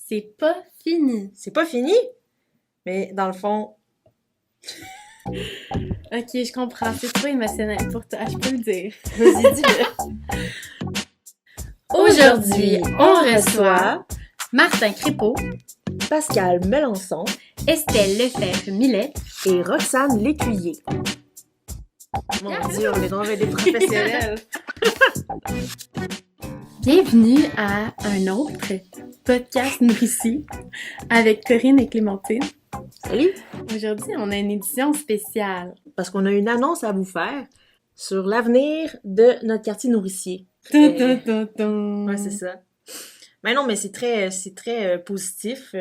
C'est pas fini. C'est pas fini, mais dans le fond... Ok, je comprends. C'est trop émotionnel pour toi, je peux le dire. Vas-y, dis-le. Aujourd'hui, on reçoit Martin Crépeau, Pascal Melançon Estelle Lefebvre-Millet et Roxane Lécuyer. Mon Dieu, on est dans des professionnels. Bienvenue à un autre podcast nourricier avec Corinne et Clémentine. Salut! Aujourd'hui, on a une édition spéciale. Parce qu'on a une annonce à vous faire sur l'avenir de notre quartier nourricier. Ouais, c'est ça. Mais non, mais c'est très positif.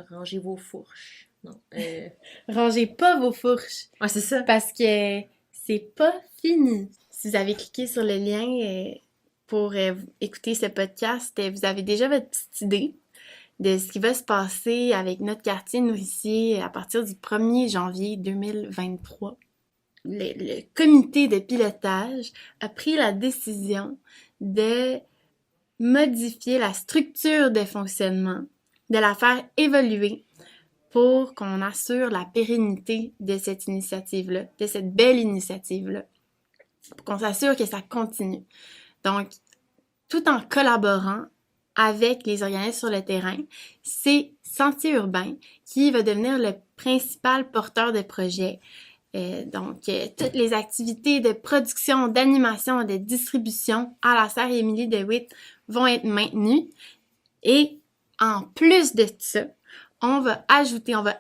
Rangez vos fourches. Non. Rangez pas vos fourches. Ouais, c'est ça. Parce que c'est pas fini. Si vous avez cliqué sur le lien pour écouter ce podcast, vous avez déjà votre petite idée de ce qui va se passer avec notre quartier nourricier à partir du 1er janvier 2023. Le comité de pilotage a pris la décision de modifier la structure de fonctionnement, de la faire évoluer pour qu'on assure la pérennité de cette initiative-là, de cette belle initiative-là, pour qu'on s'assure que ça continue. Donc, tout en collaborant avec les organismes sur le terrain, c'est Sentier urbain qui va devenir le principal porteur de projet. Toutes les activités de production, d'animation, de distribution à la serre Émilie de Witt vont être maintenues. Et en plus de ça, on va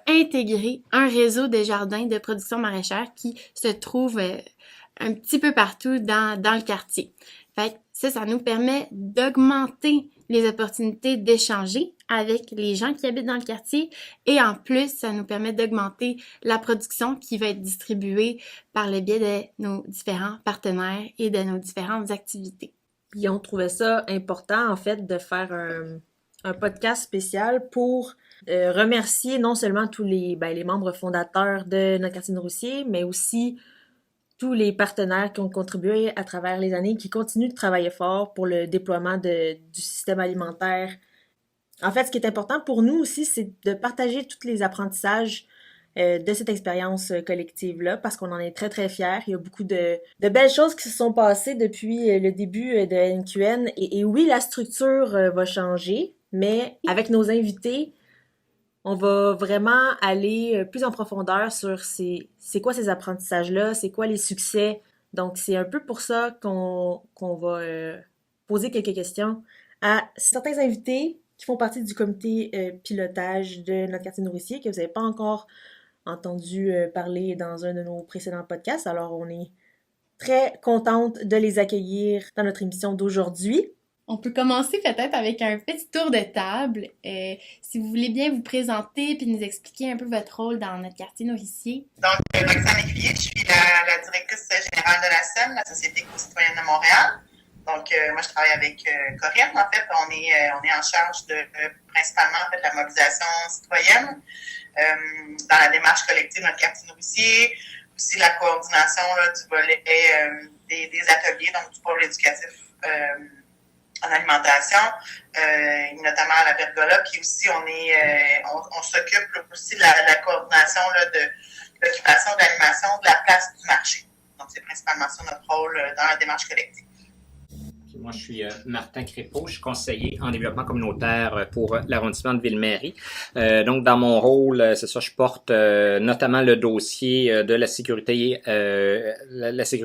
intégrer un réseau de jardins de production maraîchère qui se trouve un petit peu partout dans le quartier. Fait que ça nous permet d'augmenter les opportunités d'échanger avec les gens qui habitent dans le quartier et en plus, ça nous permet d'augmenter la production qui va être distribuée par le biais de nos différents partenaires et de nos différentes activités. Puis on trouvait ça important, en fait, de faire un podcast spécial pour remercier non seulement tous les membres fondateurs de notre quartier nourricier, mais aussi tous les partenaires qui ont contribué à travers les années, qui continuent de travailler fort pour le déploiement du système alimentaire. En fait, ce qui est important pour nous aussi, c'est de partager tous les apprentissages de cette expérience collective-là, parce qu'on en est très, très fiers. Il y a beaucoup de belles choses qui se sont passées depuis le début de NQN. Et oui, la structure va changer, mais avec nos invités, on va vraiment aller plus en profondeur sur c'est quoi ces apprentissages-là, c'est quoi les succès. Donc, c'est un peu pour ça qu'on va poser quelques questions à certains invités qui font partie du comité pilotage de notre quartier nourricier, que vous n'avez pas encore entendu parler dans un de nos précédents podcasts. Alors, on est très contente de les accueillir dans notre émission d'aujourd'hui. On peut commencer peut-être avec un petit tour de table. Si vous voulez bien vous présenter puis nous expliquer un peu votre rôle dans notre quartier nourricier. Donc, Roxane Lécuyer, je suis la directrice générale de la SEM, la Société éco-citoyenne de Montréal. Donc, moi, je travaille avec Corinne. En fait, on est en charge de principalement en fait, la mobilisation citoyenne dans la démarche collective de notre quartier nourricier, aussi la coordination là, du volet des ateliers, donc du pôle éducatif en alimentation, notamment à la Pergola, puis aussi on s'occupe aussi de la coordination là, de l'occupation de l'animation de la place du marché. Donc, c'est principalement ça notre rôle dans la démarche collective. Moi, je suis Martin Crépeau, je suis conseiller en développement communautaire pour l'arrondissement de Ville-Marie. Donc, dans mon rôle, c'est ça, je porte notamment le dossier de la sécurité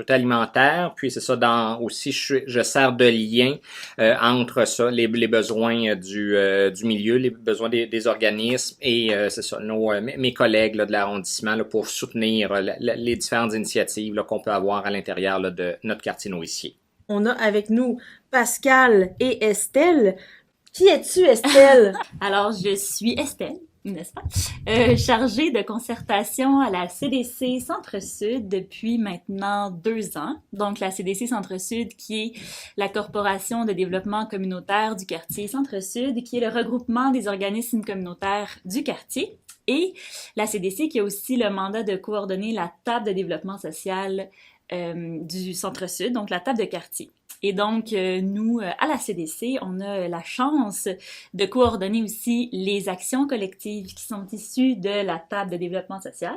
alimentaire. Puis, c'est ça, aussi, je sers de lien entre ça, les besoins du milieu, les besoins des organismes et c'est ça, mes collègues là, de l'arrondissement là, pour soutenir les différentes initiatives là, qu'on peut avoir à l'intérieur là, de notre quartier nourricier. On a avec nous Pascal et Estelle. Qui es-tu, Estelle? Alors, je suis Estelle, n'est-ce pas? Chargée de concertation à la CDC Centre-Sud depuis maintenant 2 ans. Donc, la CDC Centre-Sud qui est la Corporation de développement communautaire du quartier Centre-Sud, qui est le regroupement des organismes communautaires du quartier. Et la CDC qui a aussi le mandat de coordonner la table de développement social du Centre-Sud, donc la table de quartier. Et donc, nous, à la CDC, on a la chance de coordonner aussi les actions collectives qui sont issues de la table de développement social,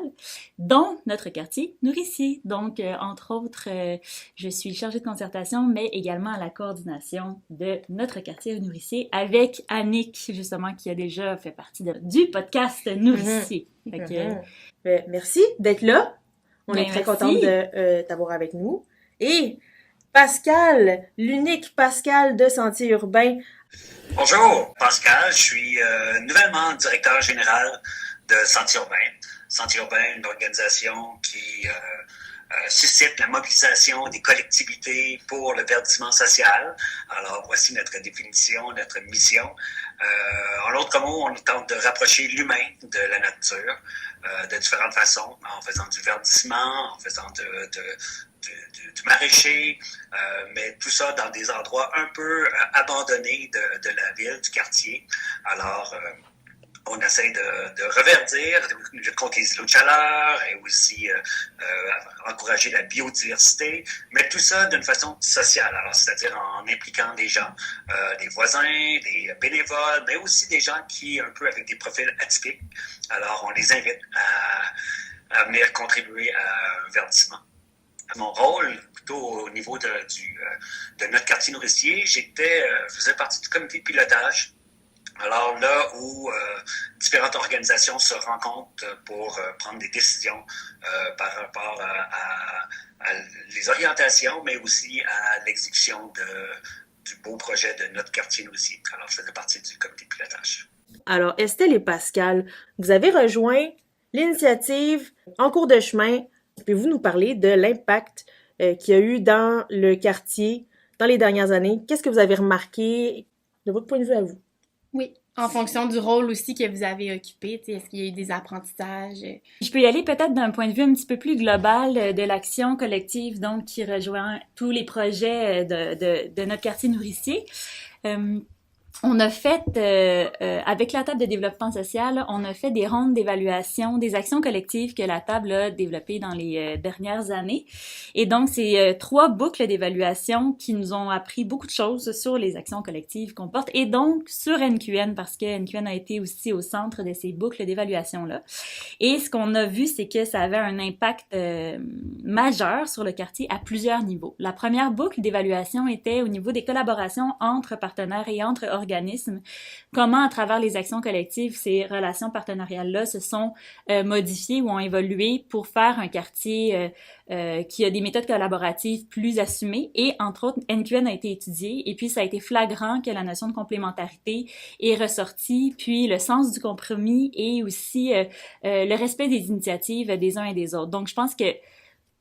dont notre quartier nourricier. Donc, entre autres, je suis chargée de concertation, mais également à la coordination de notre quartier nourricier avec Annick, justement, qui a déjà fait partie du podcast Nourricier. Fait que, merci d'être là. On est très contente de t'avoir avec nous. Et Pascal, l'unique Pascal de Sentier urbain. Bonjour, Pascal. Je suis nouvellement directeur général de Sentier urbain. Sentier urbain, une organisation qui suscite la mobilisation des collectivités pour le verdissement social. Alors, voici notre définition, notre mission. En d'autres mots, on tente de rapprocher l'humain de la nature de différentes façons, en faisant du verdissement, en faisant du maraîcher, mais tout ça dans des endroits un peu abandonnés de la ville, du quartier. Alors, on essaie de reverdir, de contre les îlots de chaleur et aussi encourager la biodiversité, mais tout ça d'une façon sociale, alors c'est-à-dire en impliquant des gens, des voisins, des bénévoles, mais aussi des gens qui, un peu avec des profils atypiques. Alors, on les invite à venir contribuer à un verdissement. Mon rôle, plutôt au niveau de notre quartier nourricier, je faisais partie du comité de pilotage. Alors là où différentes organisations se rencontrent pour prendre des décisions par rapport à les orientations, mais aussi à l'exécution du beau projet de notre quartier nourricier. Alors, je faisais partie du comité de pilotage. Alors, Estelle et Pascal, vous avez rejoint l'initiative En cours de chemin. Pouvez-vous nous parler de l'impact qu'il y a eu dans le quartier dans les dernières années? Qu'est-ce que vous avez remarqué de votre point de vue à vous? Oui, en fonction du rôle aussi que vous avez occupé, est-ce qu'il y a eu des apprentissages? Je peux y aller peut-être d'un point de vue un petit peu plus global de l'action collective, donc qui rejoint tous les projets de notre quartier nourricier. On a fait, avec la table de développement social, on a fait des rondes d'évaluation des actions collectives que la table a développées dans les dernières années. Et donc, c'est 3 boucles d'évaluation qui nous ont appris beaucoup de choses sur les actions collectives qu'on porte et donc sur NQN, parce que NQN a été aussi au centre de ces boucles d'évaluation-là. Et ce qu'on a vu, c'est que ça avait un impact majeur sur le quartier à plusieurs niveaux. La première boucle d'évaluation était au niveau des collaborations entre partenaires et entre organismes. Comment, à travers les actions collectives, ces relations partenariales-là se sont modifiées ou ont évolué pour faire un quartier qui a des méthodes collaboratives plus assumées. Et, entre autres, NQN a été étudié et puis ça a été flagrant que la notion de complémentarité est ressortie, puis le sens du compromis et aussi le respect des initiatives des uns et des autres. Donc, je pense que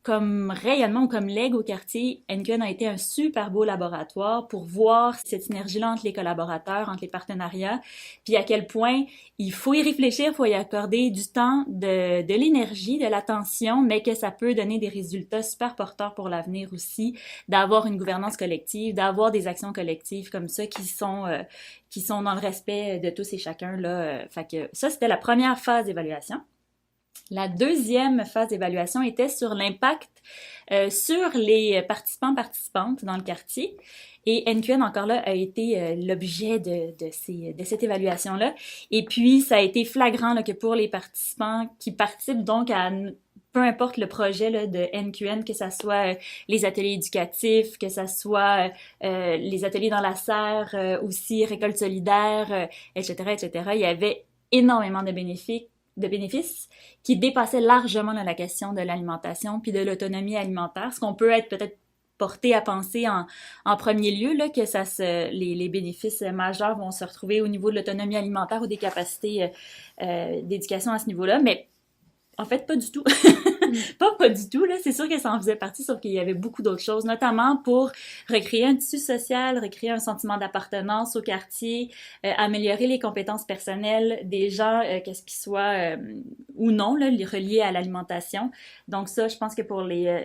comme rayonnement ou comme legs au quartier, NQN a été un super beau laboratoire pour voir cette synergie-là entre les collaborateurs, entre les partenariats, puis à quel point il faut y réfléchir, il faut y accorder du temps, de l'énergie, de l'attention, mais que ça peut donner des résultats super porteurs pour l'avenir aussi, d'avoir une gouvernance collective, d'avoir des actions collectives comme ça qui sont dans le respect de tous et chacun, là. Fait que ça, c'était la première phase d'évaluation. La deuxième phase d'évaluation était sur l'impact sur les participantes dans le quartier. Et NQN, encore là, a été l'objet de cette évaluation-là. Et puis, ça a été flagrant là, que pour les participants qui participent donc à peu importe le projet là, de NQN, que ça soit les ateliers éducatifs, que ça soit les ateliers dans la serre, aussi récolte solidaire, etc., etc., il y avait énormément de bénéfices qui dépassaient largement là, la question de l'alimentation puis de l'autonomie alimentaire, ce qu'on peut être peut-être porté à penser en premier lieu, là, que les bénéfices majeurs vont se retrouver au niveau de l'autonomie alimentaire ou des capacités d'éducation à ce niveau-là, mais en fait, pas du tout. Pas du tout, là. C'est sûr que ça en faisait partie, sauf qu'il y avait beaucoup d'autres choses, notamment pour recréer un tissu social, recréer un sentiment d'appartenance au quartier, améliorer les compétences personnelles des gens, qu'est-ce qu'ils soient ou non, là, reliés à l'alimentation. Donc ça, je pense que pour les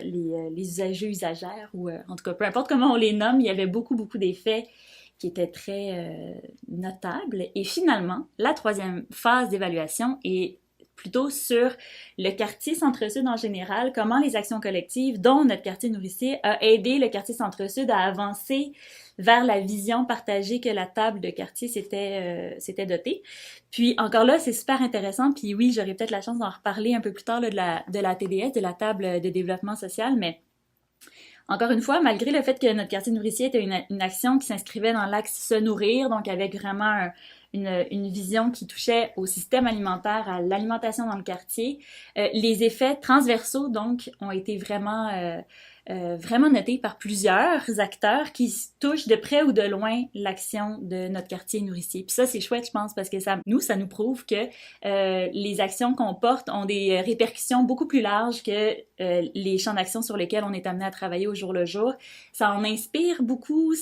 usagers, usagères, ou en tout cas, peu importe comment on les nomme, il y avait beaucoup d'effets qui étaient très notables. Et finalement, la troisième phase d'évaluation est plutôt sur le quartier Centre-Sud en général, comment les actions collectives, dont notre quartier nourricier, a aidé le quartier Centre-Sud à avancer vers la vision partagée que la table de quartier s'était dotée. Puis encore là, c'est super intéressant, puis oui, j'aurai peut-être la chance d'en reparler un peu plus tard là, de la TDS, de la table de développement social, mais encore une fois, malgré le fait que notre quartier nourricier était une action qui s'inscrivait dans l'axe se nourrir, donc avec vraiment une vision qui touchait au système alimentaire, à l'alimentation dans le quartier, les effets transversaux, donc, ont été vraiment notés par plusieurs acteurs qui touchent de près ou de loin l'action de notre quartier nourricier. Puis ça, c'est chouette, je pense, parce que ça nous prouve que les actions qu'on porte ont des répercussions beaucoup plus larges que les champs d'action sur lesquels on est amené à travailler au jour le jour. Ça en inspire beaucoup,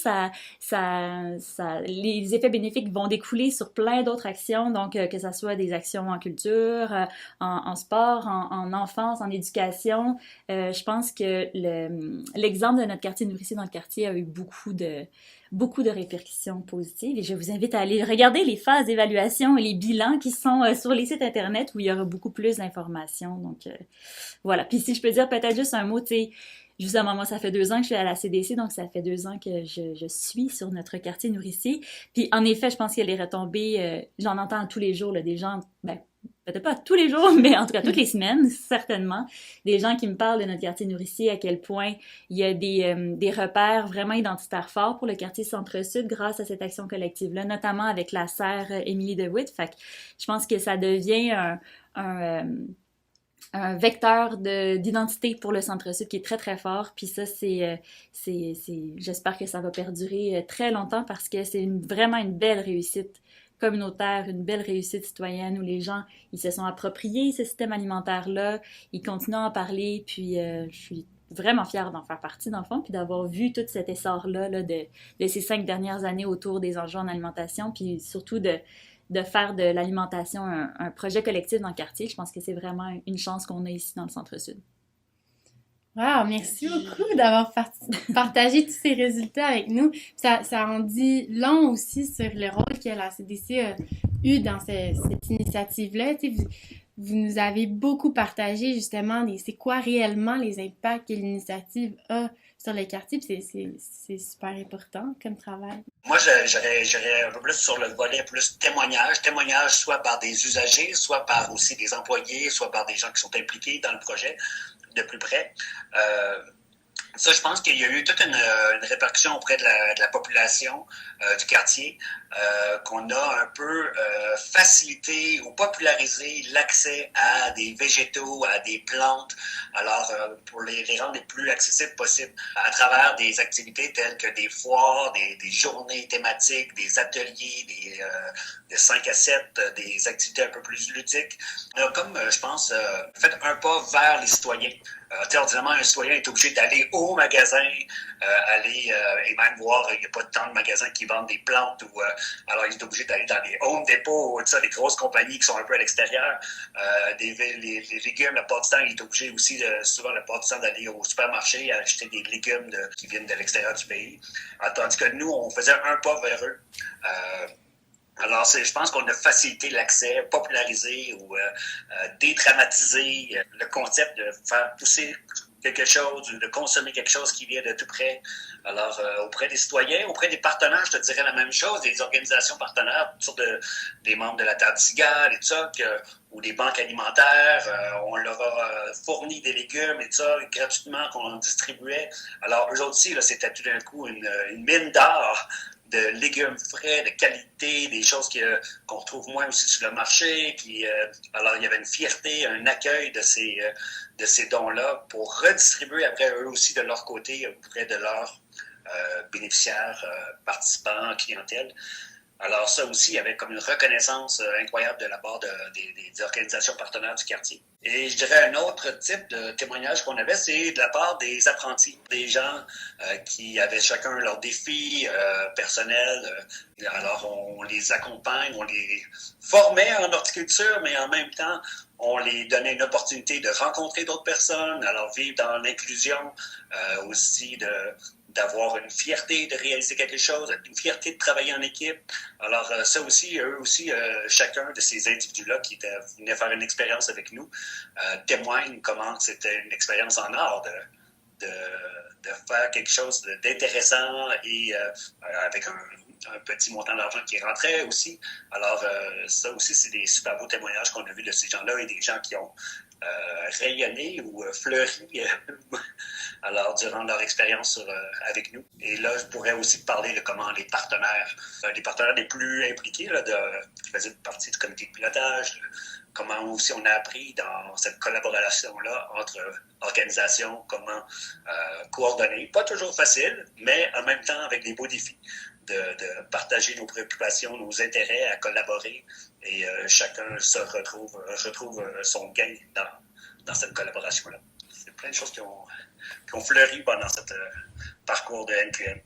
les effets bénéfiques vont découler sur plein d'autres actions, donc que ça soit des actions en culture, en sport, en enfance, en éducation. Je pense que l'exemple de notre quartier nourricier dans le quartier a eu beaucoup de répercussions positives et je vous invite à aller regarder les phases d'évaluation et les bilans qui sont sur les sites internet où il y aura beaucoup plus d'informations. Donc voilà. Puis si je peux dire peut-être juste un mot, tu sais, justement, moi, ça fait 2 ans que je suis à la CDC, donc ça fait 2 ans que je suis sur notre quartier nourricier. Puis en effet, je pense que les retombées, j'en entends tous les jours, là, des gens, peut-être pas tous les jours, mais en tout cas toutes les semaines, certainement, des gens qui me parlent de notre quartier nourricier, à quel point il y a des repères vraiment identitaires forts pour le quartier Centre-Sud grâce à cette action collective-là, notamment avec la serre Émilie DeWitt. Fait que je pense que ça devient un vecteur d'identité pour le Centre-Sud qui est très, très fort. Puis ça, j'espère que ça va perdurer très longtemps parce que c'est vraiment une belle réussite communautaire, une belle réussite citoyenne où les gens, ils se sont appropriés ce système alimentaire-là, ils continuent à en parler, puis je suis vraiment fière d'en faire partie, dans le fond, puis d'avoir vu tout cet essor-là de ces 5 dernières années autour des enjeux en alimentation, puis surtout de faire de l'alimentation un projet collectif dans le quartier. Je pense que c'est vraiment une chance qu'on a ici dans le Centre-Sud. Wow, merci beaucoup d'avoir partagé tous ces résultats avec nous. Ça en dit long aussi sur le rôle que la CDC a eu dans cette initiative-là. Tu sais, vous nous avez beaucoup partagé justement c'est quoi réellement les impacts que l'initiative a sur le quartier. C'est super important comme travail. Moi, j'irais un peu plus sur le volet plus témoignage soit par des usagers, soit par aussi des employés, soit par des gens qui sont impliqués dans le projet de plus près. Ça, je pense qu'il y a eu toute une répercussion auprès de la population du quartier, qu'on a un peu facilité ou popularisé l'accès à des végétaux, à des plantes, alors pour les rendre les plus accessibles possibles à travers des activités telles que des foires, des journées thématiques, des ateliers, de 5 à 7, des activités un peu plus ludiques. On a comme, je pense, fait un pas vers les citoyens. Ordinairement, un citoyen est obligé d'aller au magasin, et même voir, il n'y a pas tant de magasins qui vendent des plantes, alors il est obligé d'aller dans les Home Depot, les grosses compagnies qui sont un peu à l'extérieur. Les légumes, la plupart du temps, il est obligé aussi, souvent, la plupart du temps, d'aller au supermarché à acheter des légumes qui viennent de l'extérieur du pays. Tandis que nous, on faisait un pas vers eux. Alors, je pense qu'on a facilité l'accès, popularisé ou dédramatiser le concept de faire pousser quelque chose, de consommer quelque chose qui vient de tout près. Alors, auprès des citoyens, auprès des partenaires, je te dirais la même chose, des organisations partenaires, des membres de la Terre du Cigale et tout ça, ou des banques alimentaires, on leur a fourni des légumes et tout ça, gratuitement, qu'on distribuait. Alors, eux aussi, là, c'était tout d'un coup une mine d'or de légumes frais, de qualité, des choses qu'on retrouve moins aussi sur le marché. Puis, alors, il y avait une fierté, un accueil de ces dons-là pour redistribuer après eux aussi de leur côté auprès de leurs bénéficiaires, participants, clientèle. Alors ça aussi, il y avait comme une reconnaissance incroyable de la part des organisations partenaires du quartier. Et je dirais un autre type de témoignage qu'on avait, c'est de la part des apprentis, des gens qui avaient chacun leurs défis personnels. Alors on les accompagne, on les formait en horticulture, mais en même temps, on les donnait une opportunité de rencontrer d'autres personnes, alors vivre dans l'inclusion, aussi d'avoir une fierté de réaliser quelque chose, une fierté de travailler en équipe. Alors ça aussi, eux aussi, chacun de ces individus-là qui venaient faire une expérience avec nous témoignent comment c'était une expérience en or de faire quelque chose d'intéressant et avec un petit montant d'argent qui rentrait aussi. Alors ça aussi, c'est des super beaux témoignages qu'on a vus de ces gens-là et des gens qui ont rayonné ou fleuri alors durant leur expérience avec nous. Et là, je pourrais aussi parler de comment les partenaires les plus impliqués qui faisaient partie du comité de pilotage, comment aussi on a appris dans cette collaboration-là entre organisations, comment coordonner. Pas toujours facile, mais en même temps avec des beaux défis de partager nos préoccupations, nos intérêts, à collaborer et chacun retrouve son gain dans cette collaboration-là. C'est plein de choses qui ont fleuri pendant ce parcours de NQM.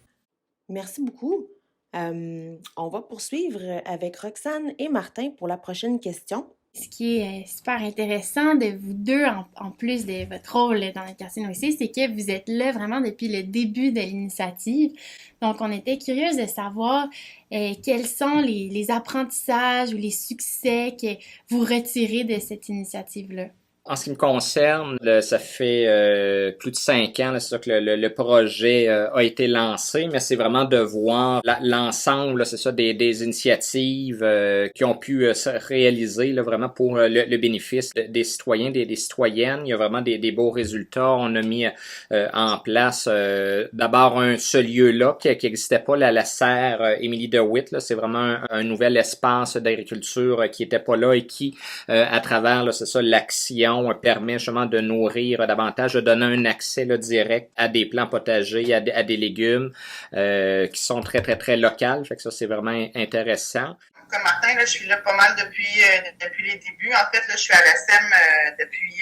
Merci beaucoup. On va poursuivre avec Roxane et Martin pour la prochaine question. Ce qui est super intéressant de vous deux, en plus de votre rôle dans le quartier Noétie, c'est que vous êtes là vraiment depuis le début de l'initiative. Donc, on était curieuse de savoir quels sont les apprentissages ou les succès que vous retirez de cette initiative-là. En ce qui me concerne, ça fait plus de 5 ans, c'est ça que le projet a été lancé, mais c'est vraiment de voir l'ensemble, c'est ça, des initiatives qui ont pu se réaliser là, vraiment pour le bénéfice des citoyens, des citoyennes. Il y a vraiment des beaux résultats. On a mis en place d'abord ce lieu-là qui n'existait pas, la serre Émilie DeWitt. Là, c'est vraiment un nouvel espace d'agriculture qui était pas là et qui, à travers, là, c'est ça, l'action permet justement de nourrir davantage, de donner un accès là, direct à des plants potagers, à des légumes qui sont très, très, très locaux. Fait que ça, c'est vraiment intéressant. Comme Martin, là, je suis là pas mal depuis les débuts. En fait, là, je suis à la SEM depuis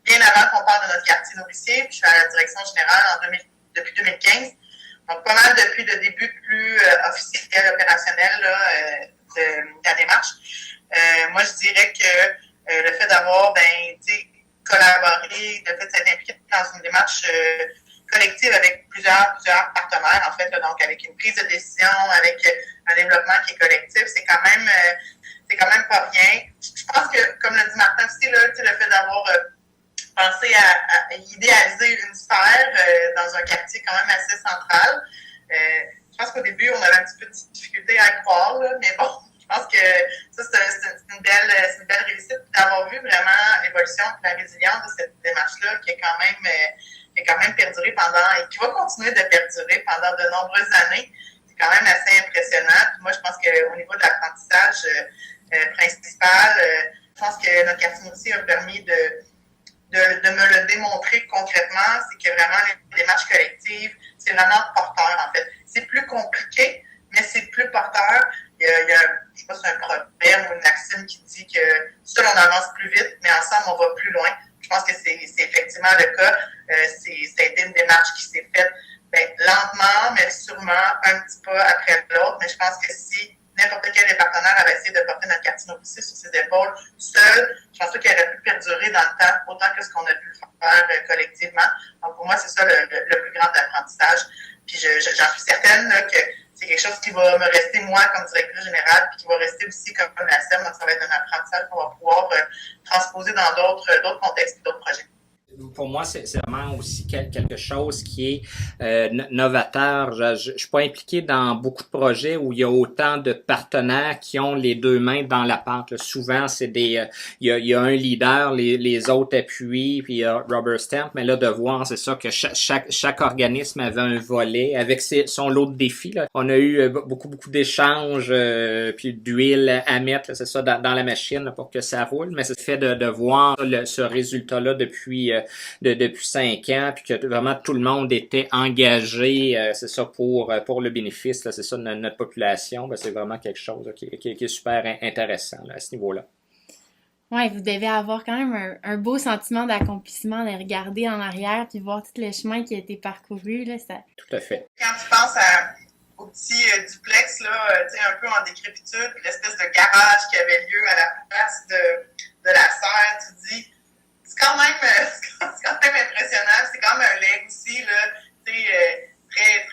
bien avant qu'on parle de notre quartier nourricier. Puis je suis à la direction générale depuis 2015. Donc, pas mal depuis le début plus officiel, opérationnel là, de la démarche. Moi, je dirais que le fait d'avoir collaboré, le fait de s'être impliqué dans une démarche collective avec plusieurs partenaires, en fait, là, donc avec une prise de décision, avec un développement qui est collectif, c'est quand même pas rien. Je pense que, comme l'a dit Martin aussi, là, le fait d'avoir pensé à idéaliser une sphère dans un quartier quand même assez central, je pense qu'au début, on avait un petit peu de difficulté à y croire, là, mais bon, je pense que ça, c'est une belle réussite d'avoir vu vraiment l'évolution et la résilience de cette démarche-là qui est quand même perduré et qui va continuer de perdurer pendant de nombreuses années. C'est quand même assez impressionnant. Puis moi, je pense qu'au niveau de l'apprentissage principal, je pense que notre quartier nourricier a permis de me le démontrer concrètement. C'est que vraiment, les démarches collectives, c'est vraiment porteur, en fait. C'est plus compliqué, mais c'est plus porteur. Il y a je sais pas si c'est un proverbe ou une maxime qui dit que seul on avance plus vite, mais ensemble on va plus loin. Je pense que c'est effectivement le cas. Ça a été une démarche qui s'est faite lentement, mais sûrement un petit pas après l'autre. Mais je pense que si n'importe quel des partenaires avait essayé de porter notre quartier nourricier sur ses épaules seul, je pense pas qu'il aurait pu perdurer dans le temps autant que ce qu'on a pu faire collectivement. Donc pour moi, c'est ça le plus grand apprentissage. Puis j'en suis certaine là, que c'est quelque chose qui va me rester, moi, comme directrice générale, puis qui va rester aussi comme la SEM. Donc, ça va être un apprentissage qu'on va pouvoir transposer dans d'autres contextes et d'autres projets. Pour moi, c'est vraiment aussi quelque chose qui est novateur. Je suis pas impliqué dans beaucoup de projets où il y a autant de partenaires qui ont les deux mains dans la pâte. Là, souvent, c'est il y a un leader, les autres appuient, puis il y a rubber stamp. Mais là, de voir, c'est ça que chaque organisme avait un volet avec son lot de défis. Là. On a eu beaucoup d'échanges, puis d'huile à mettre, là, c'est ça, dans la machine là, pour que ça roule. Mais c'est le fait de voir ce résultat-là depuis 5 ans, puis que vraiment tout le monde était engagé, c'est ça, pour le bénéfice, là, c'est ça, de notre population, ben, c'est vraiment quelque chose là, qui est super intéressant là, à ce niveau-là. Oui, vous devez avoir quand même un beau sentiment d'accomplissement, de regarder en arrière puis voir tout le chemin qui a été parcouru. Là, ça... Tout à fait. Quand tu penses au petit duplex, là, un peu en décrépitude, puis l'espèce de garage qui avait lieu à la place de la serre, tu te dis, c'est quand même impressionnant. C'est quand même un leg aussi, là, très,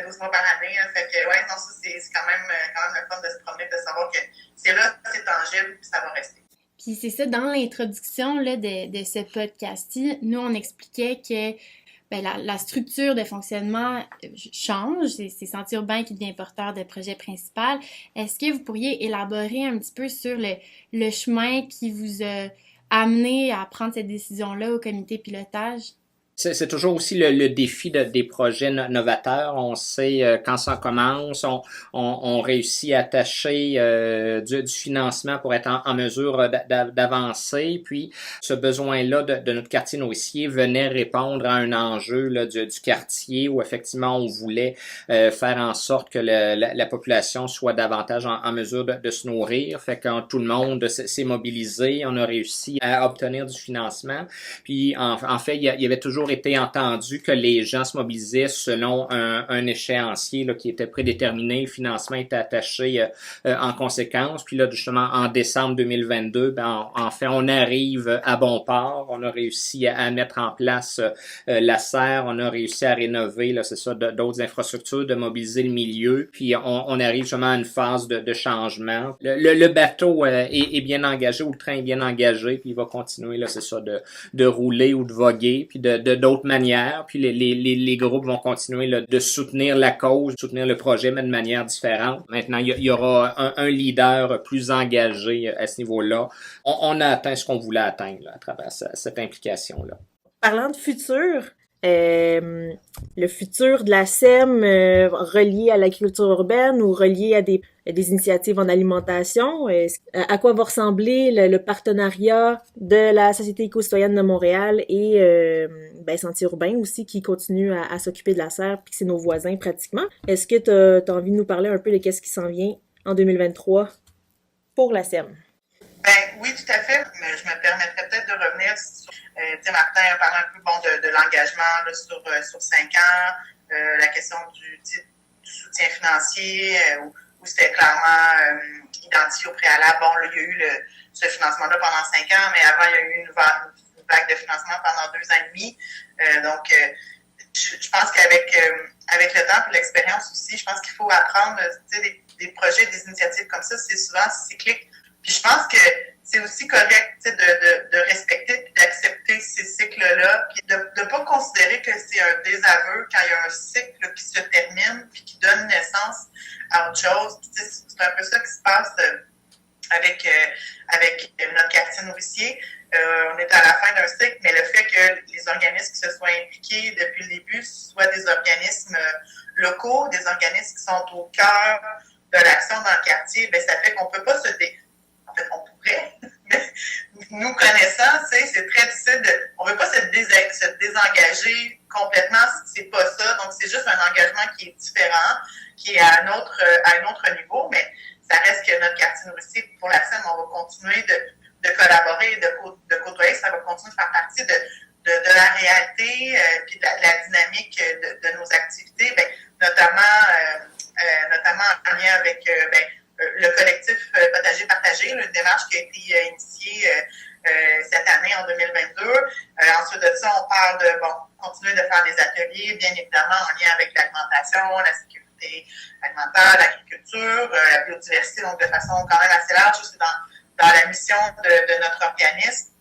12 mois par année. Là, fait que, ouais, non, ça, c'est quand même le fun de se promener, de savoir que c'est là, c'est tangible, puis ça va rester. Puis c'est ça, dans l'introduction là, de ce podcast-ci, nous, on expliquait que ben, la structure de fonctionnement change. C'est Sentier urbain qui devient porteur de projet principal. Est-ce que vous pourriez élaborer un petit peu sur le chemin qui vous a amené à prendre cette décision-là au comité pilotage? C'est toujours aussi le défi des projets novateurs. On sait quand ça commence, on réussit à attacher du financement pour être en mesure d'avancer. Puis ce besoin-là de notre quartier nourricier venait répondre à un enjeu là, du quartier où effectivement on voulait faire en sorte que la population soit davantage en mesure de se nourrir. Fait que tout le monde s'est mobilisé, on a réussi à obtenir du financement. Puis en fait, il y avait toujours été entendu que les gens se mobilisaient selon un échéancier là, qui était prédéterminé. Le financement était attaché en conséquence. Puis là, justement, en décembre 2022, ben, en fait, on arrive à bon port. On a réussi à mettre en place la serre. On a réussi à rénover, là, c'est ça, d'autres infrastructures, de mobiliser le milieu. Puis on arrive justement à une phase de changement. Le bateau est bien engagé, ou le train est bien engagé, puis il va continuer, là, c'est ça, de rouler ou de voguer, puis d'autres manières. Puis les groupes vont continuer là, de soutenir la cause, soutenir le projet, mais de manière différente. Maintenant, il y aura un leader plus engagé à ce niveau-là. On a atteint ce qu'on voulait atteindre là, à travers cette implication-là. Parlant de futur, le futur de la SEM relié à l'agriculture urbaine ou relié à des initiatives en alimentation, à quoi va ressembler le partenariat de la Société éco-citoyenne de Montréal et Sentier urbain aussi, qui continue à s'occuper de la serre, puis que c'est nos voisins pratiquement. Est-ce que tu as envie de nous parler un peu de qu'est-ce qui s'en vient en 2023 pour la SEM? Ben oui, tout à fait. Mais je me permettrais peut-être de revenir sur, Martin a parlé un peu de l'engagement là, sur 5 ans, la question du soutien financier, où c'était clairement identifié au préalable. Bon, là, il y a eu ce financement-là pendant 5 ans, mais avant, il y a eu une vague de financement pendant 2 ans et demi. Je pense qu'avec le temps et l'expérience aussi, je pense qu'il faut apprendre des projets, des initiatives comme ça, c'est souvent cyclique. Puis je pense que c'est aussi correct de respecter et d'accepter ces cycles-là, puis de ne pas considérer que c'est un désaveu quand il y a un cycle qui se termine puis qui donne naissance à autre chose. C'est un peu ça qui se passe avec notre quartier nourricier. On est à la fin d'un cycle, mais le fait que les organismes qui se soient impliqués depuis le début soient des organismes locaux, des organismes qui sont au cœur de l'action dans le quartier, ben ça fait qu'on peut pas en fait, on pourrait, mais nous connaissant, c'est très difficile on ne veut pas se désengager complètement si c'est pas ça. Donc, c'est juste un engagement qui est différent, qui est à un autre niveau, mais ça reste que notre quartier nourricier, pour la SEM, on va continuer de collaborer, de côtoyer, ça va continuer de faire partie de la réalité, puis de la dynamique de nos activités, notamment en lien avec le collectif Potager Partagé, une démarche qui a été initiée cette année, en 2022. Ensuite de ça, on parle de continuer de faire des ateliers, bien évidemment, en lien avec l'alimentation, la sécurité alimentaire, l'agriculture, la biodiversité, donc de façon quand même assez large. C'est dans la mission de notre organisme.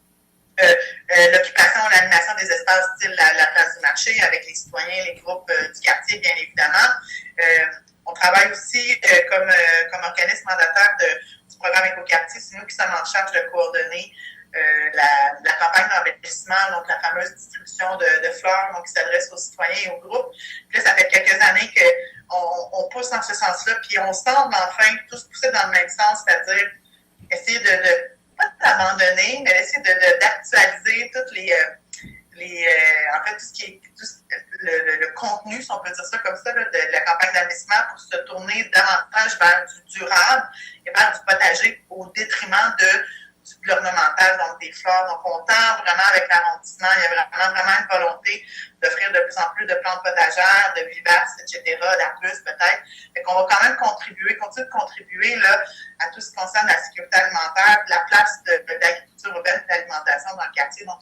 L'occupation, l'animation des espaces style la place du marché avec les citoyens, les groupes du quartier, bien évidemment. On travaille aussi comme organisme mandataire du programme Éco-Quartier. C'est nous qui sommes en charge de coordonner la campagne d'embellissement, donc la fameuse distribution de fleurs, donc qui s'adresse aux citoyens et aux groupes. Puis là, ça fait quelques années qu'on pousse dans ce sens-là, puis on semble enfin tous pousser dans le même sens, c'est-à-dire essayer pas d'abandonner, mais essayer d'actualiser toutes en fait, tout ce qui est le contenu, si on peut dire ça comme ça, là, de la campagne d'investissement pour se tourner davantage vers du durable et vers du potager au détriment de l'ornemental, donc des fleurs. Donc, on tend vraiment avec l'arrondissement, il y a vraiment une volonté d'offrir de plus en plus de plantes potagères, de vivaces, etc., d'arbustes peut-être. Fait qu'on va quand même continuer de contribuer là, à tout ce qui concerne la sécurité alimentaire, la place de l'agriculture urbaine et de l'alimentation dans le quartier. Donc,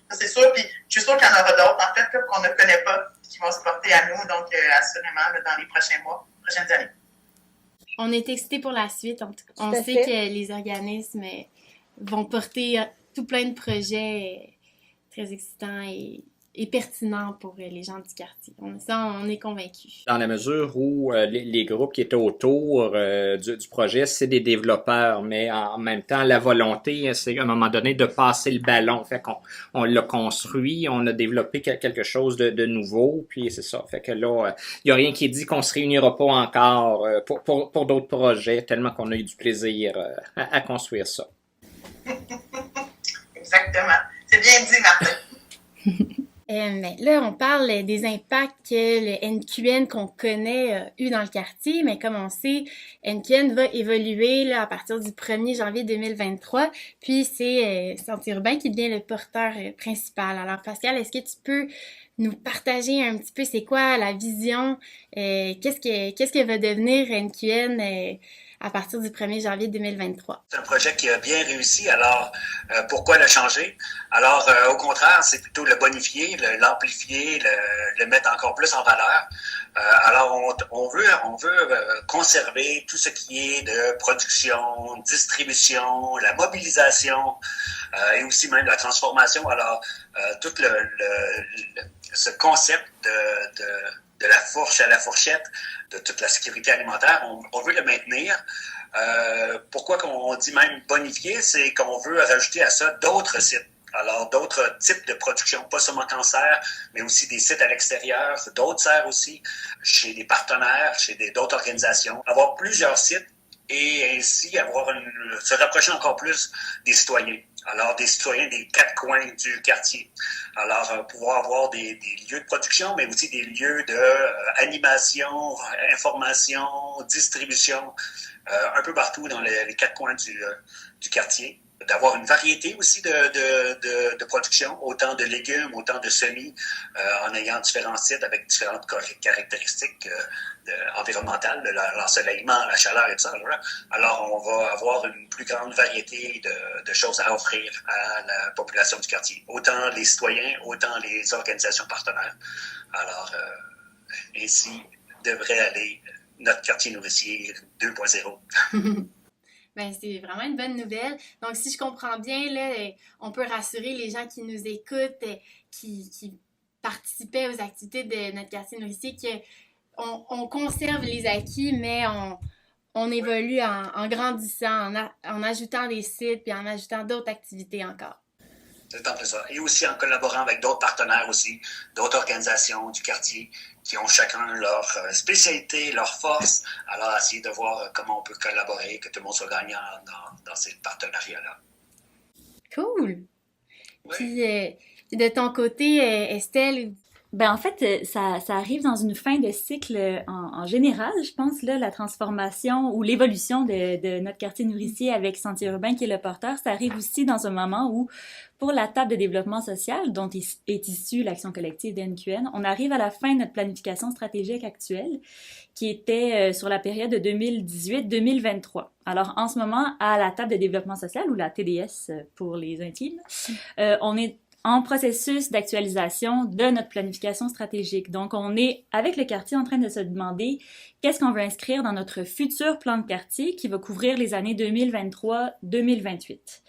ça, Ça, c'est sûr. Puis je suis sûre qu'il y en aura d'autres, en fait, là, qu'on ne connaît pas, qui vont se porter à nous, donc assurément, là, dans les prochains mois, prochaines années. On est excités pour la suite. En tout cas, on à sait fait. que les organismes vont porter tout plein de projets très excitants et pertinents pour les gens du quartier. On est convaincus. Dans la mesure où les groupes qui étaient autour du projet, c'est des développeurs, mais en même temps, la volonté, c'est à un moment donné de passer le ballon. Fait qu'on on l'a construit, on a développé quelque chose de nouveau, puis c'est ça. Fait que là, il n'y a rien qui dit qu'on se réunira pas encore pour d'autres projets, tellement qu'on a eu du plaisir à construire ça. Exactement. C'est bien dit, Martin. Mais là, on parle des impacts que le NQN qu'on connaît a eu dans le quartier, mais comme on sait, NQN va évoluer là, à partir du 1er janvier 2023, puis c'est Sentier urbain qui devient le porteur principal. Alors Pascal, est-ce que tu peux nous partager un petit peu c'est quoi la vision, qu'est-ce que va devenir NQN à partir du 1er janvier 2023? C'est un projet qui a bien réussi, alors pourquoi le changer? Alors, au contraire, c'est plutôt le bonifier, l'amplifier, le mettre encore plus en valeur. Alors, on veut conserver tout ce qui est de production, distribution, la mobilisation et aussi même la transformation. Alors, tout ce concept de la fourche à la fourchette, de toute la sécurité alimentaire, on veut le maintenir. Pourquoi qu'on dit même bonifier, c'est qu'on veut rajouter à ça d'autres sites. Alors, d'autres types de production, pas seulement cancer, mais aussi des sites à l'extérieur, d'autres serres aussi, chez des partenaires, chez d'autres organisations. Avoir plusieurs sites et ainsi se rapprocher encore plus des citoyens. Alors, des citoyens des 4 coins du quartier. Alors, pouvoir avoir des lieux de production, mais aussi des lieux d'animation, information, distribution, un peu partout dans les 4 coins du quartier. D'avoir une variété aussi de production, autant de légumes, autant de semis, en ayant différents sites avec différentes caractéristiques environnementales, l'ensoleillement, la chaleur et tout ça. Alors, on va avoir une plus grande variété de choses à offrir à la population du quartier, autant les citoyens, autant les organisations partenaires. Alors, ainsi devrait aller notre quartier nourricier 2.0. Ben, c'est vraiment une bonne nouvelle. Donc, si je comprends bien, là, on peut rassurer les gens qui nous écoutent, qui participaient aux activités de notre quartier nourricier, qu'on conserve les acquis, mais on évolue en grandissant, en ajoutant des sites, puis en ajoutant d'autres activités encore. C'est un peu ça. Et aussi en collaborant avec d'autres partenaires aussi, d'autres organisations du quartier qui ont chacun leur spécialité, leur force. Alors, essayer de voir comment on peut collaborer, que tout le monde soit gagnant dans ces partenariats-là. Cool! Oui. Puis, de ton côté, Estelle... Ben en fait, ça arrive dans une fin de cycle en général, je pense, là, la transformation ou l'évolution de notre quartier nourricier avec Sentier urbain qui est le porteur, ça arrive aussi dans un moment où, pour la table de développement social dont est issue l'action collective d'NQN, on arrive à la fin de notre planification stratégique actuelle qui était sur la période de 2018-2023. Alors en ce moment, à la table de développement social, ou la TDS pour les intimes, on est en processus d'actualisation de notre planification stratégique. Donc, on est, avec le quartier, en train de se demander qu'est-ce qu'on veut inscrire dans notre futur plan de quartier qui va couvrir les années 2023-2028.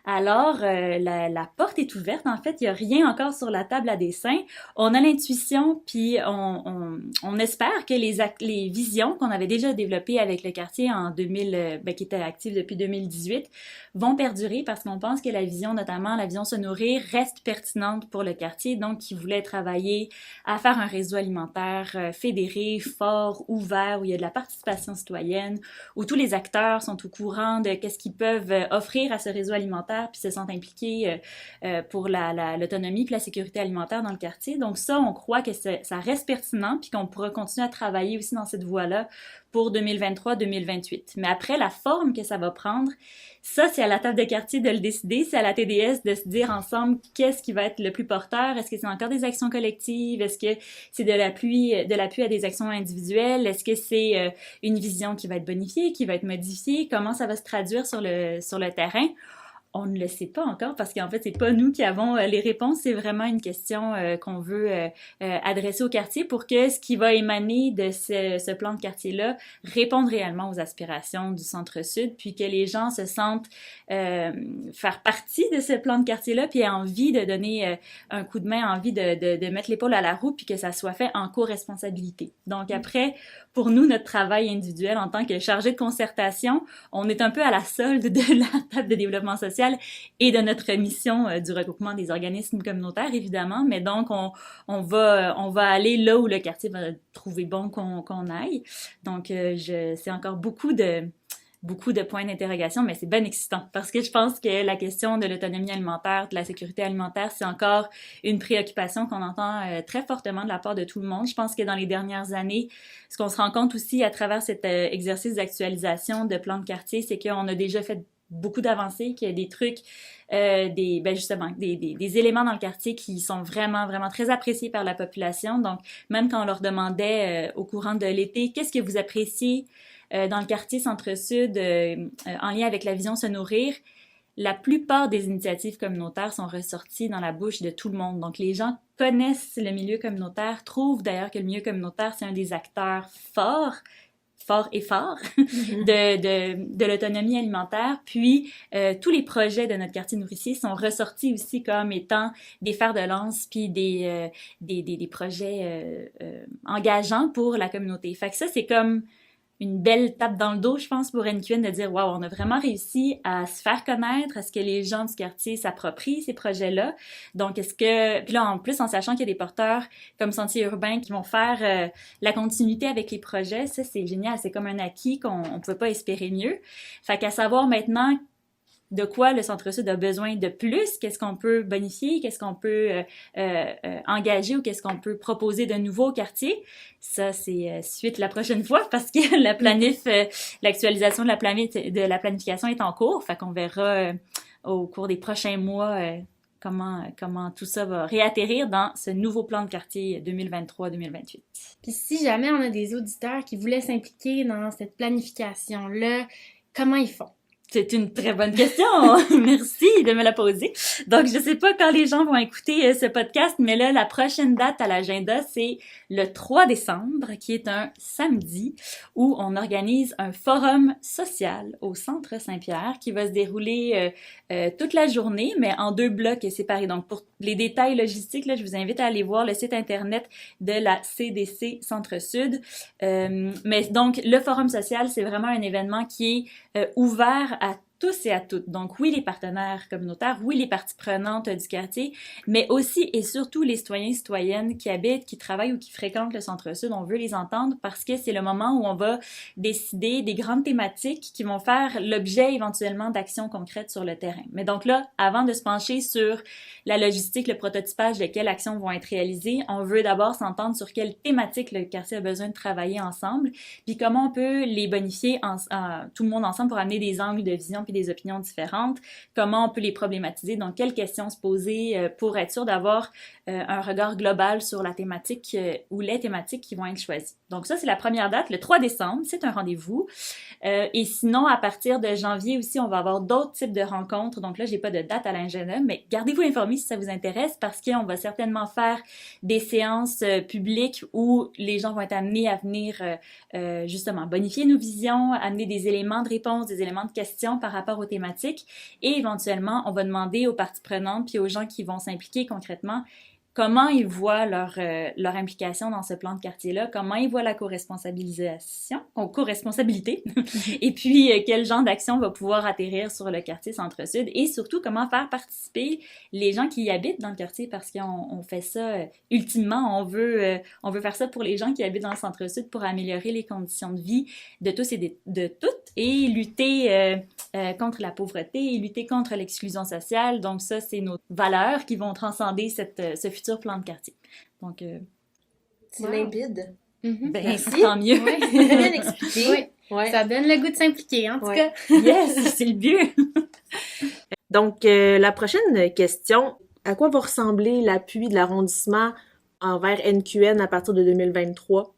Alors, la porte est ouverte. En fait, il n'y a rien encore sur la table à dessin. On a l'intuition, puis on espère que les visions qu'on avait déjà développées avec le quartier qui était active depuis 2018, vont perdurer parce qu'on pense que la vision, notamment la vision se nourrir, reste pertinente pour le quartier. Donc, qui voulait travailler à faire un réseau alimentaire fédéré, fort, ouvert, où il y a de la participation citoyenne, où tous les acteurs sont au courant de qu'est-ce qu'ils peuvent offrir à ce réseau alimentaire puis se sentent impliqués pour l'autonomie puis la sécurité alimentaire dans le quartier. Donc ça, on croit que ça reste pertinent puis qu'on pourra continuer à travailler aussi dans cette voie-là pour 2023-2028. Mais après, la forme que ça va prendre, ça, c'est à la table de quartier de le décider, c'est à la TDS de se dire ensemble qu'est-ce qui va être le plus porteur. Est-ce que c'est encore des actions collectives? Est-ce que c'est de l'appui à des actions individuelles? Est-ce que c'est une vision qui va être bonifiée, qui va être modifiée? Comment ça va se traduire sur le terrain? On ne le sait pas encore parce qu'en fait, c'est pas nous qui avons les réponses. C'est vraiment une question qu'on veut adresser au quartier pour que ce qui va émaner de ce plan de quartier-là réponde réellement aux aspirations du Centre-Sud, puis que les gens se sentent faire partie de ce plan de quartier-là, puis aient envie de donner un coup de main, envie de mettre l'épaule à la roue, puis que ça soit fait en co-responsabilité. Donc après, pour nous, notre travail individuel en tant que chargé de concertation, on est un peu à la solde de la table de développement social et de notre mission du regroupement des organismes communautaires, évidemment. Mais donc, on va aller là où le quartier va trouver bon qu'on aille. Donc, c'est encore beaucoup de points d'interrogation, mais c'est bien excitant parce que je pense que la question de l'autonomie alimentaire, de la sécurité alimentaire, c'est encore une préoccupation qu'on entend très fortement de la part de tout le monde. Je pense que dans les dernières années, ce qu'on se rend compte aussi à travers cet exercice d'actualisation de plan de quartier, c'est qu'on a déjà fait beaucoup d'avancées, qu'il y a des trucs, justement, des éléments dans le quartier qui sont vraiment, vraiment très appréciés par la population. Donc, même quand on leur demandait au courant de l'été, qu'est-ce que vous appréciez dans le quartier Centre-Sud en lien avec la vision Se nourrir, la plupart des initiatives communautaires sont ressorties dans la bouche de tout le monde. Donc, les gens connaissent le milieu communautaire, trouvent d'ailleurs que le milieu communautaire, c'est un des acteurs forts de l'autonomie alimentaire. Puis, tous les projets de notre quartier nourricier sont ressortis aussi comme étant des fers de lance puis des projets engageants pour la communauté. Fait que ça, c'est comme une belle tape dans le dos, je pense, pour NQN de dire « Wow, on a vraiment réussi à se faire connaître, à ce que les gens du quartier s'approprient ces projets-là. » Donc, puis là, en plus, en sachant qu'il y a des porteurs comme Sentier urbain qui vont faire la continuité avec les projets, ça, c'est génial. C'est comme un acquis qu'on ne pouvait pas espérer mieux. Fait qu'à savoir maintenant de quoi le Centre-Sud a besoin de plus, qu'est-ce qu'on peut bonifier, qu'est-ce qu'on peut engager ou qu'est-ce qu'on peut proposer de nouveau au quartier. Ça, c'est suite la prochaine fois parce que l'actualisation de la planification est en cours. Fait qu'on verra au cours des prochains mois comment tout ça va réatterrir dans ce nouveau plan de quartier 2023-2028. Puis si jamais on a des auditeurs qui voulaient s'impliquer dans cette planification-là, comment ils font? C'est une très bonne question. Merci de me la poser. Donc, je sais pas quand les gens vont écouter ce podcast, mais là, la prochaine date à l'agenda, c'est le 3 décembre, qui est un samedi, où on organise un forum social au Centre Saint-Pierre qui va se dérouler toute la journée, mais en 2 blocs séparés. Donc, pour les détails logistiques, là, je vous invite à aller voir le site internet de la CDC Centre-Sud. Mais donc, le forum social, c'est vraiment un événement qui est ouvert à tous et à toutes. Donc oui, les partenaires communautaires, oui, les parties prenantes du quartier, mais aussi et surtout les citoyens et citoyennes qui habitent, qui travaillent ou qui fréquentent le Centre-Sud. On veut les entendre parce que c'est le moment où on va décider des grandes thématiques qui vont faire l'objet éventuellement d'actions concrètes sur le terrain. Mais donc là, avant de se pencher sur la logistique, le prototypage de quelles actions vont être réalisées, on veut d'abord s'entendre sur quelles thématiques le quartier a besoin de travailler ensemble, puis comment on peut les bonifier tout le monde ensemble pour amener des angles de vision puis des opinions différentes, comment on peut les problématiser, donc quelles questions se poser pour être sûr d'avoir un regard global sur la thématique ou les thématiques qui vont être choisies. Donc ça, c'est la première date, le 3 décembre, c'est un rendez-vous. Et sinon, à partir de janvier aussi, on va avoir d'autres types de rencontres. Donc là, j'ai pas de date à l'agenda, mais gardez-vous informés si ça vous intéresse parce qu'on va certainement faire des séances publiques où les gens vont être amenés à venir justement bonifier nos visions, amener des éléments de réponse, des éléments de questions par rapport aux thématiques et éventuellement, on va demander aux parties prenantes puis aux gens qui vont s'impliquer concrètement comment ils voient leur implication dans ce plan de quartier-là, comment ils voient la co-responsabilité, et puis quel genre d'action va pouvoir atterrir sur le quartier Centre-Sud, et surtout comment faire participer les gens qui y habitent dans le quartier, parce qu'on fait ça, ultimement, on veut faire ça pour les gens qui habitent dans le Centre-Sud pour améliorer les conditions de vie de tous et de toutes, et lutter contre la pauvreté, et lutter contre l'exclusion sociale. Donc ça, c'est nos valeurs qui vont transcender ce futur plan de quartier. Donc, c'est limpide. Ben, Merci. Tant mieux. Ouais. Très bien expliqué. Oui. Ouais. Ça donne le goût de s'impliquer, en tout Ouais. cas. Yes, c'est le but. Donc, la prochaine question, à quoi va ressembler l'appui de l'arrondissement envers NQN à partir de 2023?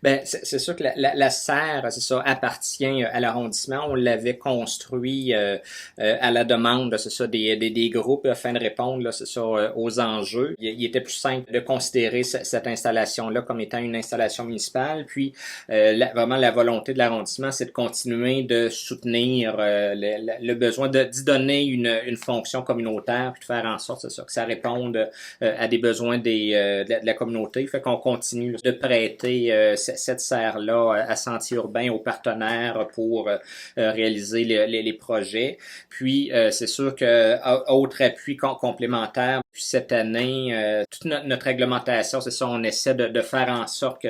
Ben, c'est sûr que la serre, c'est ça, appartient à l'arrondissement. On l'avait construit à la demande, c'est ça, des groupes afin de répondre, là, c'est ça, aux enjeux. Il était plus simple de considérer cette installation-là comme étant une installation municipale. Puis, vraiment, la volonté de l'arrondissement, c'est de continuer de soutenir le besoin d'y donner une fonction communautaire, puis de faire en sorte, c'est ça, que ça réponde à des besoins de la communauté. Fait qu'on continue de prêter cette serre-là à Sentier urbain aux partenaires pour réaliser les projets. Puis, c'est sûr que autre appui complémentaire, puis cette année, toute notre réglementation, c'est ça, on essaie de faire en sorte que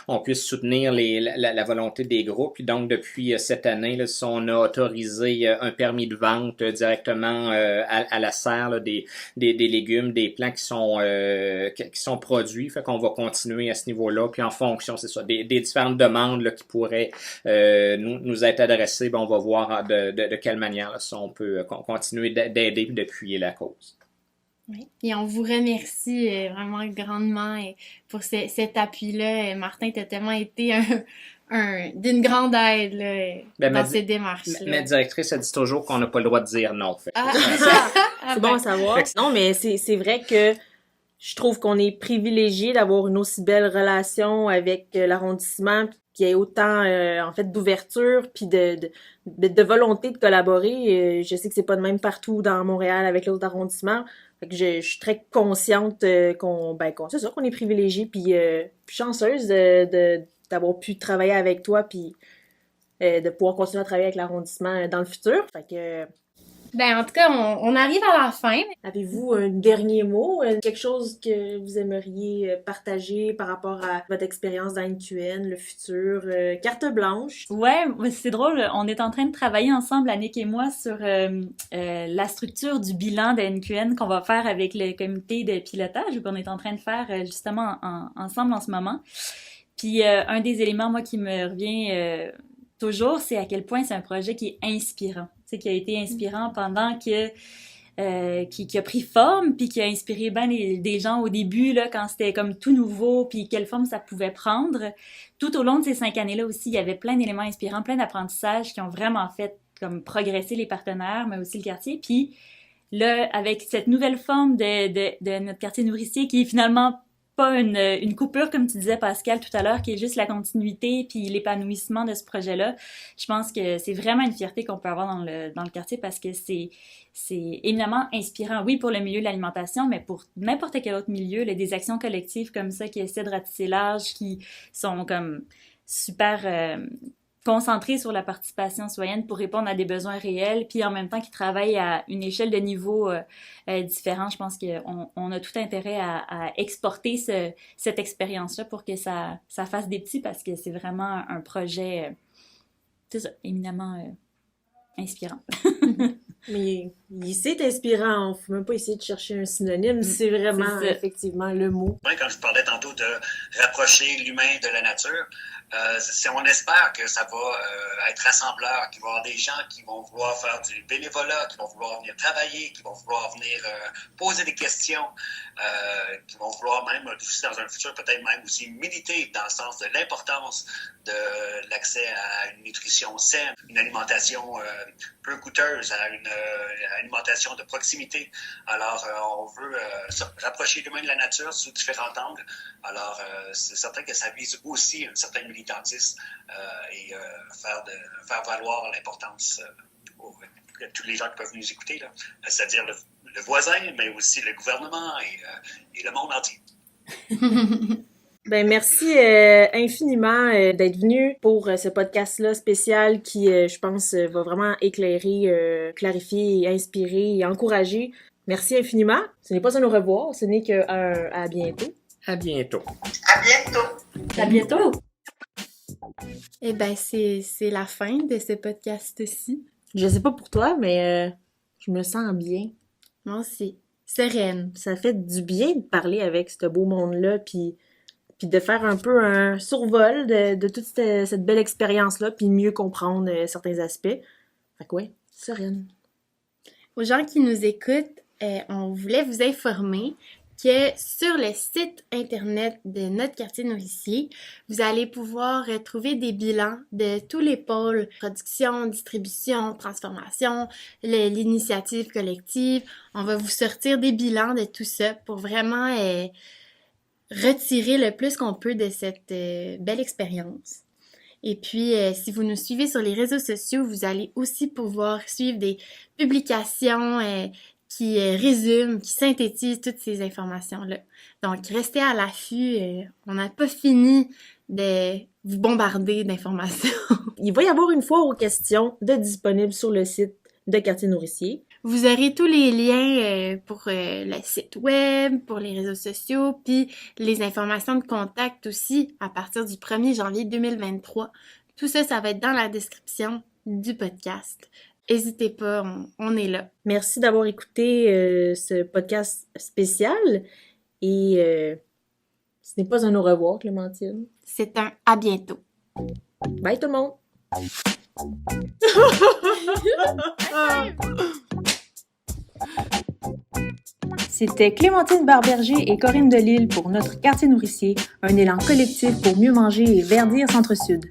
on puisse soutenir la volonté des groupes. Puis donc, depuis cette année, là, on a autorisé un permis de vente directement à la serre, là, des légumes, des plants qui sont produits. Fait qu'on va continuer à ce niveau-là. Puis en fonction, c'est ça, des différentes demandes là, qui pourraient nous être adressées, ben, on va voir de quelle manière là, on peut continuer d'aider et d'appuyer la cause. Oui. Et on vous remercie vraiment grandement pour cet appui-là. Martin, tu as tellement été d'une grande aide là, dans ces démarches-là. Ma directrice a dit toujours qu'on n'a pas le droit de dire non. Fait. C'est bon à savoir. Non, mais c'est vrai que je trouve qu'on est privilégié d'avoir une aussi belle relation avec l'arrondissement, qu'il y ait autant en fait d'ouverture puis de volonté de collaborer. Je sais que c'est pas de même partout dans Montréal avec l'autre arrondissement. Fait que je suis très consciente c'est ça, qu'on est privilégié puis chanceuse d'avoir pu travailler avec toi puis de pouvoir continuer à travailler avec l'arrondissement dans le futur. Fait que Ben, en tout cas, on arrive à la fin. avez-vous un dernier mot, quelque chose que vous aimeriez partager par rapport à votre expérience dans NQN, le futur, carte blanche? Ouais, c'est drôle. On est en train de travailler ensemble, Annick et moi, sur la structure du bilan de NQN qu'on va faire avec le comité de pilotage, qu'on est en train de faire justement ensemble en ce moment. Puis un des éléments, moi, qui me revient toujours, c'est à quel point c'est un projet qui est inspirant. Tu sais, qui a été inspirant pendant qui a pris forme, puis qui a inspiré bien des gens au début, là, quand c'était comme tout nouveau, puis quelle forme ça pouvait prendre. Tout au long de ces 5 années-là aussi, il y avait plein d'éléments inspirants, plein d'apprentissages qui ont vraiment fait comme progresser les partenaires, mais aussi le quartier. Puis là, avec cette nouvelle forme de notre quartier nourricier qui est finalement pas une coupure, comme tu disais, Pascal, tout à l'heure, qui est juste la continuité puis l'épanouissement de ce projet-là. Je pense que c'est vraiment une fierté qu'on peut avoir dans le quartier parce que c'est éminemment inspirant, oui, pour le milieu de l'alimentation, mais pour n'importe quel autre milieu, là, des actions collectives comme ça qui essaient de ratisser large, qui sont comme super concentrés sur la participation citoyenne pour répondre à des besoins réels, puis en même temps qui travaillent à une échelle de niveau différent. Je pense qu'on a tout intérêt à exporter cette expérience-là pour que ça fasse des petits, parce que c'est vraiment un projet, c'est ça, éminemment inspirant. Mais c'est inspirant, on ne faut même pas essayer de chercher un synonyme, c'est vraiment effectivement le mot. Quand je parlais tantôt de rapprocher l'humain de la nature, on espère que ça va être rassembleur, qu'il va y avoir des gens qui vont vouloir faire du bénévolat, qui vont vouloir venir travailler, qui vont vouloir venir poser des questions, qui vont vouloir même aussi dans un futur peut-être même aussi militer dans le sens de l'importance de l'accès à une nutrition saine, une alimentation peu coûteuse, à une alimentation de proximité. Alors, on veut rapprocher l'humain de la nature sous différents angles. Alors, c'est certain que ça vise aussi un certain militantisme et faire valoir l'importance de tous les gens qui peuvent nous écouter, là, c'est-à-dire le voisin, mais aussi le gouvernement et le monde entier. Ben merci infiniment d'être venu pour ce podcast-là spécial qui, je pense, va vraiment éclairer, clarifier, inspirer et encourager. Merci infiniment. Ce n'est pas un au revoir, ce n'est à bientôt. À bientôt. À bientôt. À bientôt! Eh ben, c'est la fin de ce podcast-ci. Je sais pas pour toi, mais je me sens bien. Moi aussi. Sereine. Ça fait du bien de parler avec ce beau monde-là, puis de faire un peu un survol de toute cette belle expérience-là, puis mieux comprendre certains aspects. Fait que ouais, sereine. Aux gens qui nous écoutent, on voulait vous informer que sur le site internet de notre quartier nourricier, vous allez pouvoir trouver des bilans de tous les pôles, production, distribution, transformation, l'initiative collective. On va vous sortir des bilans de tout ça pour vraiment retirer le plus qu'on peut de cette belle expérience. Et puis, si vous nous suivez sur les réseaux sociaux, vous allez aussi pouvoir suivre des publications qui résument, qui synthétisent toutes ces informations-là. Donc, restez à l'affût. On n'a pas fini de vous bombarder d'informations. Il va y avoir une foire aux questions de disponible sur le site de Quartier Nourricier. Vous aurez tous les liens pour le site web, pour les réseaux sociaux, puis les informations de contact aussi à partir du 1er janvier 2023. Tout ça, ça va être dans la description du podcast. N'hésitez pas, on est là. Merci d'avoir écouté ce podcast spécial et ce n'est pas un au revoir, Clémentine. C'est un à bientôt. Bye tout le monde! C'était Clémentine Barberger et Corinne Delisle pour notre quartier nourricier, un élan collectif pour mieux manger et verdir Centre-Sud.